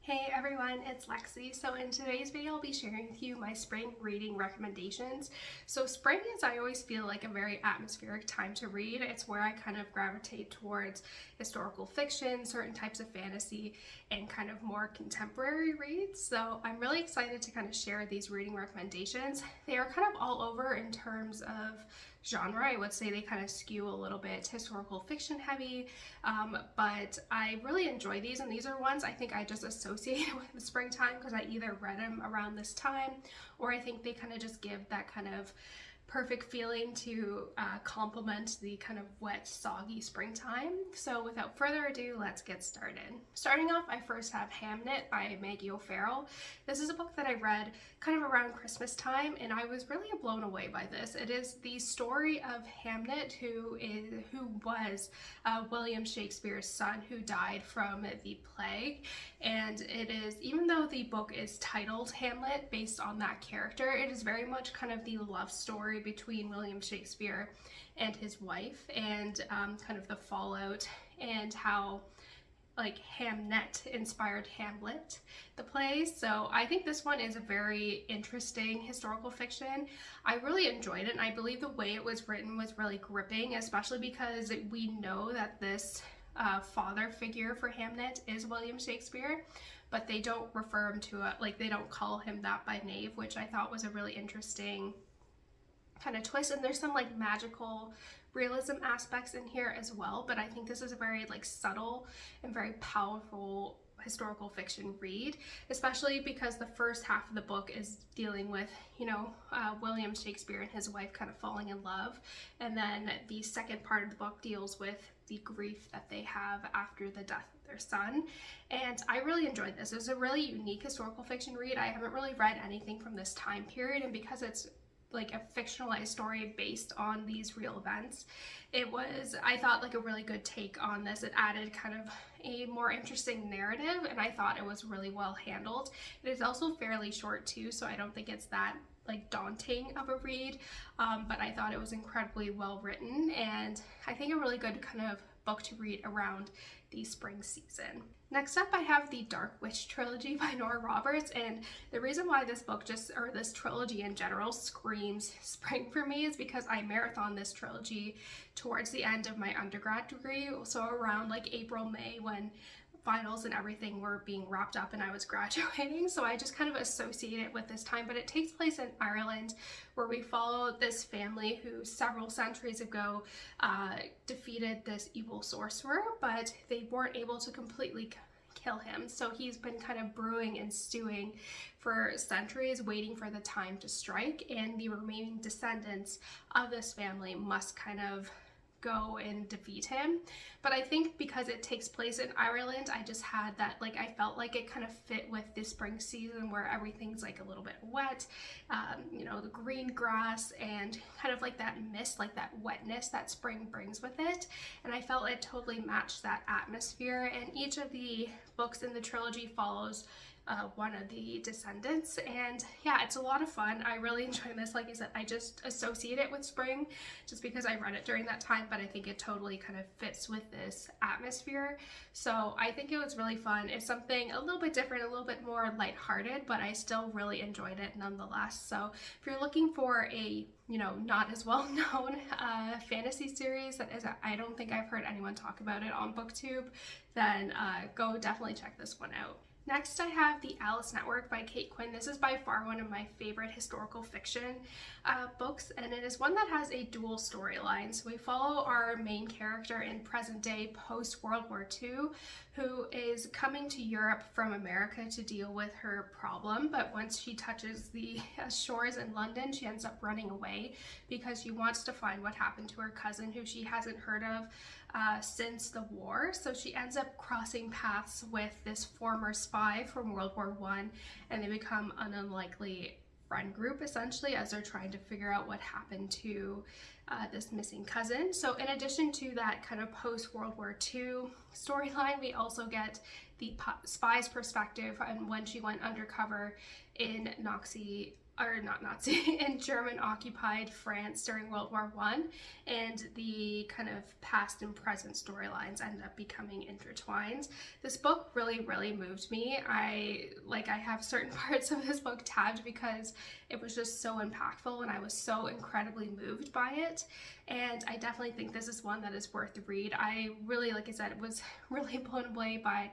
Hey everyone, it's Lexie. So in today's video, I'll be sharing with you my spring reading recommendations. So spring is, I always feel like a very atmospheric time to read. It's where I kind of gravitate towards historical fiction, certain types of fantasy, and kind of more contemporary reads. So I'm really excited to kind of share these reading recommendations. They are kind of all over in terms of genre. I would say they kind of skew a little bit historical fiction heavy, but I really enjoy these, and these are ones I think I just associate with the springtime because I either read them around this time, or I think they kind of just give that kind of perfect feeling to complement the kind of wet, soggy springtime. So without further ado, let's get started. Starting off, I first have Hamnet by Maggie. This is a book that I read kind of around Christmas time, and I was really blown away by this. It is the story of Hamnet, who was William Shakespeare's son who died from the plague. And it is, even though the book is titled Hamlet based on that character, it is very much kind of the love story between William Shakespeare and his wife, and kind of the fallout, and how like Hamnet inspired Hamlet, the play. So I think this one is a very interesting historical fiction. I really enjoyed it, and I believe the way it was written was really gripping, especially because we know that this father figure for Hamnet is William Shakespeare, but they don't refer him to they don't call him that by name, which I thought was a really interesting kind of twist. And there's some like magical realism aspects in here as well, but I think this is a very like subtle and very powerful historical fiction read, especially because the first half of the book is dealing with, William Shakespeare and his wife kind of falling in love, and then the second part of the book deals with the grief that they have after the death of their son. And I really enjoyed this. It was a really unique historical fiction read. I haven't really read anything from this time period, and because it's like a fictionalized story based on these real events, it was, I thought, like a really good take on this. It added kind of a more interesting narrative, and I thought it was really well handled. It is also fairly short too, so I don't think it's that like daunting of a read, but I thought it was incredibly well written, and I think a really good kind of book to read around the spring season. Next up, I have the Dark Witch trilogy by Nora, and the reason why this book this trilogy in general screams spring for me is because I marathoned this trilogy towards the end of my undergrad degree, so around like April, May, when finals and everything were being wrapped up and I was graduating. So I just kind of associate it with this time, but it takes place in Ireland, where we follow this family who several centuries ago defeated this evil sorcerer, but they weren't able to completely kill him. So he's been kind of brewing and stewing for centuries, waiting for the time to strike, and the remaining descendants of this family must kind of go and defeat him. But I think because it takes place in Ireland, I just had that, like, I felt like it kind of fit with this spring season where everything's like a little bit wet, the green grass and kind of like that mist, like that wetness that spring brings with it. And I felt it totally matched that atmosphere. And each of the books in the trilogy follows one of the descendants, and yeah, it's a lot of fun. I really enjoy this. Like I said, I just associate it with spring just because I read it during that time, but I think it totally kind of fits with this atmosphere. So I think it was really fun. It's something a little bit different, a little bit more lighthearted, but I still really enjoyed it nonetheless. So if you're looking for a not as well known fantasy series that is, I don't think I've heard anyone talk about it on BookTube, then go definitely check this one out. Next, I have The Alice Network by Quinn. This is by far one of my favorite historical fiction books, and it is one that has a dual storyline. So we follow our main character in present day post-World War II, who is coming to Europe from America to deal with her problem, but once she touches the shores in London, she ends up running away because she wants to find what happened to her cousin, who she hasn't heard of since the war. So she ends up crossing paths with this former spy from World War I, and they become an unlikely friend group essentially as they're trying to figure out what happened to this missing cousin. So in addition to that kind of post-World War II storyline, we also get the spy's perspective and when she went undercover in Nazi or not Nazi, in German occupied France during World War I, and the kind of past and present storylines end up becoming intertwined. This book really, really moved me. I have certain parts of this book tabbed because it was just so impactful and I was so incredibly moved by it. And I definitely think this is one that is worth the read. I really, like I said, was really blown away by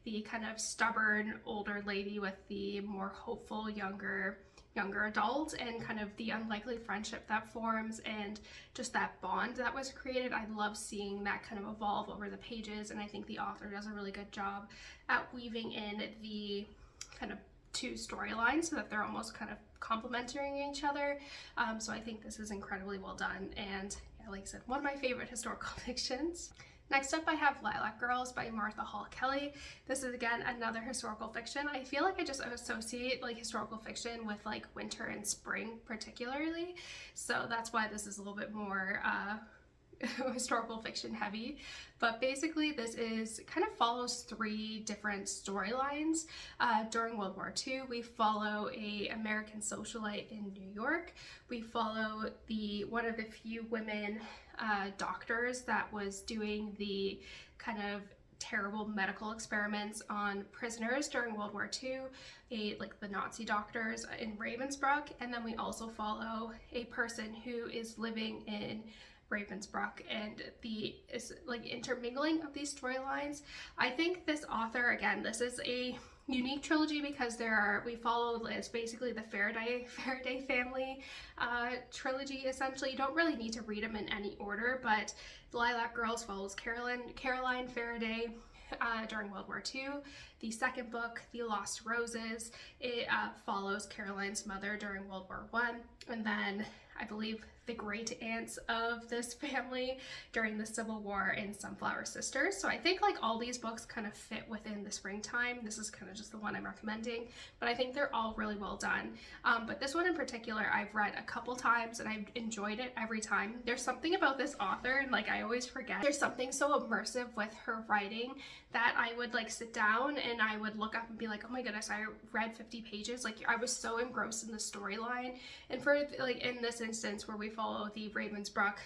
the kind of stubborn older lady with the more hopeful younger adult, and kind of the unlikely friendship that forms and just that bond that was created. I love seeing that kind of evolve over the pages, and I think the author does a really good job at weaving in the kind of two storylines so that they're almost kind of complementing each other. So I think this is incredibly well done, and yeah, like I said, one of my favorite historical fictions. Next up, I have Lilac Girls by Martha Hall Kelly. This is, again, another historical fiction. I feel like I just associate like historical fiction with like winter and spring particularly, so that's why this is a little bit more historical fiction heavy. But basically this is kind of follows three different storylines during World War II. We follow a American socialite in New York. We follow one of the few women doctors that was doing the kind of terrible medical experiments on prisoners during World War II, like the Nazi doctors in Ravensbrück. And then we also follow a person who is living in Ravensbrück, and the intermingling of these storylines. I think this author, again, this is a unique trilogy because we follow, it's basically the Faraday family trilogy essentially. You don't really need to read them in any order, but Lilac Girls follows Caroline Faraday during World War II. The second book, The Lost Roses, it follows Caroline's mother during World War I, and then I believe the great aunts of this family during the Civil War in Sunflower Sisters. So I think like all these books kind of fit within the springtime. This is kind of just the one I'm recommending, but I think they're all really well done. But this one in particular, I've read a couple times and I've enjoyed it every time. There's something about this author, and like I always forget, there's something so immersive with her writing that I would like sit down and I would look up and be like, oh my goodness, I read 50 pages. Like I was so engrossed in the storyline. And for like in this instance where we follow the Ravensbrück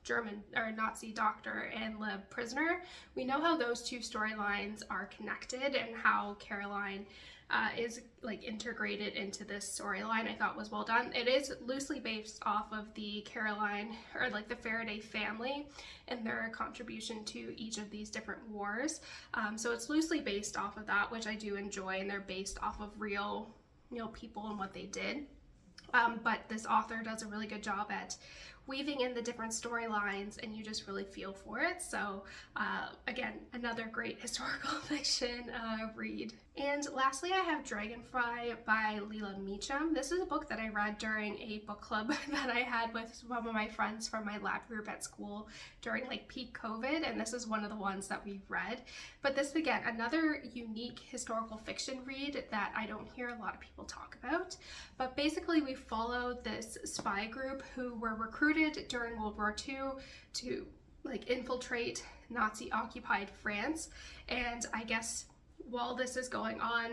German or Nazi doctor and the prisoner, we know how those two storylines are connected and how Caroline is like integrated into this storyline. I thought was well done. It is loosely based off of the Caroline or like the Faraday family and their contribution to each of these different wars. So it's loosely based off of that, which I do enjoy, and they're based off of real, people and what they did. But this author does a really good job at weaving in the different storylines, and you just really feel for it. So again, another great historical fiction read. And lastly, I have Dragonfly by Leila Meacham. This is a book that I read during a book club that I had with one of my friends from my lab group at school during like peak COVID, and this is one of the ones that we read. But this, again, another unique historical fiction read that I don't hear a lot of people talk about. But basically we follow this spy group who were recruited during World War II to like infiltrate Nazi occupied France. And I guess while this is going on,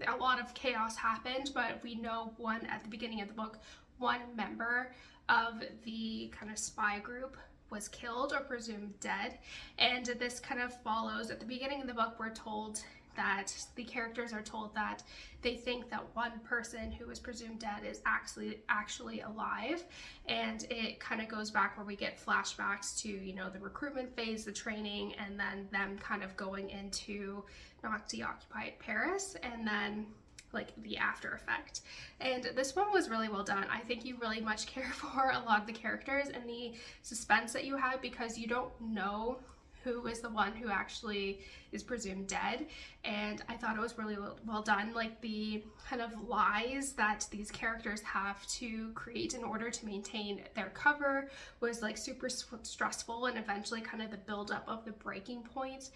a lot of chaos happened, but we know at the beginning of the book, one member of the kind of spy group was killed or presumed dead. And this kind of follows, at the beginning of the book, we're told that the characters are told that they think that one person who was presumed dead is actually alive, and it kind of goes back where we get flashbacks to the recruitment phase, the training, and then them kind of going into Nazi occupied Paris, and then like the after effect. And this one was really well done. I think you really much care for a lot of the characters and the suspense that you have, because you don't know who is the one who actually is presumed dead. And I thought it was really well done. Like the kind of lies that these characters have to create in order to maintain their cover was like super stressful, and eventually kind of the buildup of the breaking point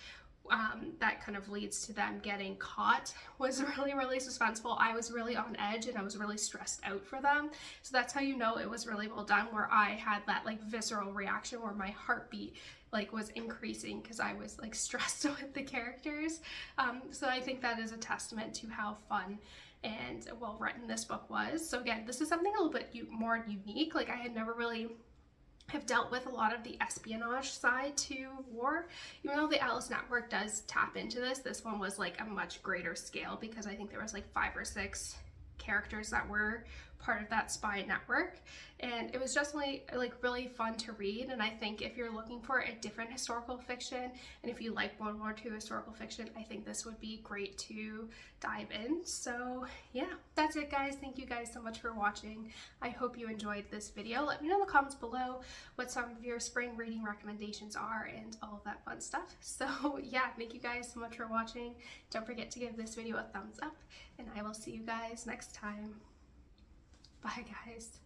that kind of leads to them getting caught was really, really suspenseful. I was really on edge and I was really stressed out for them. So that's how you know it was really well done, where I had that like visceral reaction where my heartbeat like was increasing because I was like stressed with the characters. So I think that is a testament to how fun and well written this book was. So again, this is something a little bit more unique. Like I had never really have dealt with a lot of the espionage side to war. Even though the Alice Network does tap into this one was like a much greater scale because I think there was like 5 or 6 characters that were part of that spy network, and it was just like really fun to read. And I think if you're looking for a different historical fiction, and if you like World War II historical fiction, I think this would be great to dive in. So yeah, that's it guys. Thank you guys so much for watching. I hope you enjoyed this video. Let me know in the comments below what some of your spring reading recommendations are and all of that fun stuff. So yeah, thank you guys so much for watching. Don't forget to give this video a thumbs up, and I will see you guys next time. Bye guys.